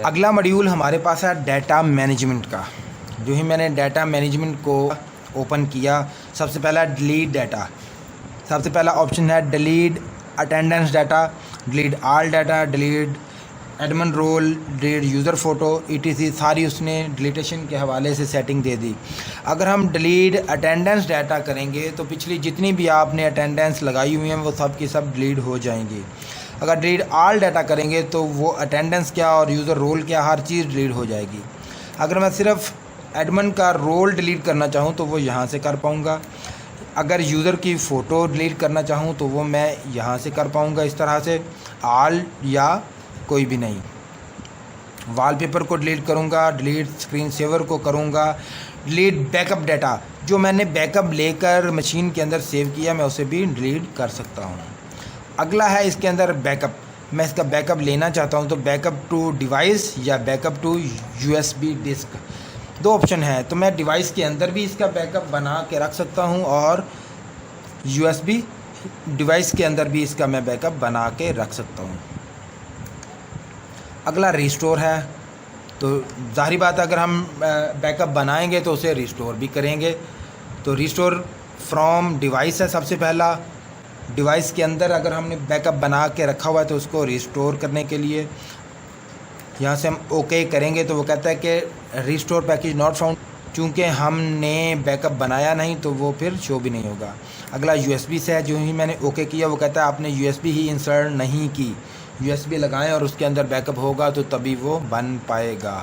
अगला मॉड्यूल हमारे पास है डाटा मैनेजमेंट का। जो ही मैंने डाटा मैनेजमेंट को ओपन किया, सबसे पहला डिलीट डाटा। सबसे पहला ऑप्शन है delete attendance data, delete all data, delete admin role, delete user photo ETC, सारी उसने डिलीटेशन के हवाले से सेटिंग दे दी। अगर हम डिलीट अटेंडेंस डाटा करेंगे तो पिछली जितनी भी आपने अटेंडेंस लगाई हुई हैं वो सब की सब डिलीट हो जाएंगी। अगर डिलीट ऑल डाटा करेंगे तो वो अटेंडेंस क्या और यूज़र रोल क्या, हर चीज़ डिलीट हो जाएगी। अगर मैं सिर्फ एडमिन का रोल डिलीट करना चाहूँ तो वो यहाँ से कर पाऊँगा। अगर यूज़र की फ़ोटो डिलीट करना चाहूँ तो वो मैं यहाँ से कर पाऊँगा इस तरह से, ऑल या कोई भी नहीं। वॉलपेपर को डिलीट करूँगा, डिलीट स्क्रीन सेवर को करूँगा, डिलीट बैकअप डाटा, जो मैंने बैकअप लेकर मशीन के अंदर सेव किया मैं उसे भी डिलीट कर सकता हूँ। अगला है इसके अंदर बैकअप। मैं इसका बैकअप लेना चाहता हूँ तो बैकअप टू डिवाइस या बैकअप टू USB डिस्क, दो ऑप्शन है। तो मैं डिवाइस के अंदर भी इसका बैकअप बना के रख सकता हूँ और USB डिवाइस के अंदर भी इसका मैं बैकअप बना के रख सकता हूँ। अगला रिस्टोर है। तो ज़ाहिर बात है अगर हम बैकअप बनाएंगे तो उसे रिस्टोर भी करेंगे। तो रिस्टोर फ्रॉम डिवाइस है सबसे पहला। डिवाइस के अंदर अगर हमने बैकअप बना के रखा हुआ है तो उसको रिस्टोर करने के लिए यहाँ से हम ओके करेंगे तो वो कहता है कि रिस्टोर पैकेज नॉट फाउंड, चूँकि हमने बैकअप बनाया नहीं तो वो फिर शो भी नहीं होगा। अगला USB से है। जो ही मैंने ओके किया वो कहता है आपने USB ही इंसर्ट नहीं की, USB लगाएं और उसके अंदर बैकअप होगा तो तभी वो बन पाएगा।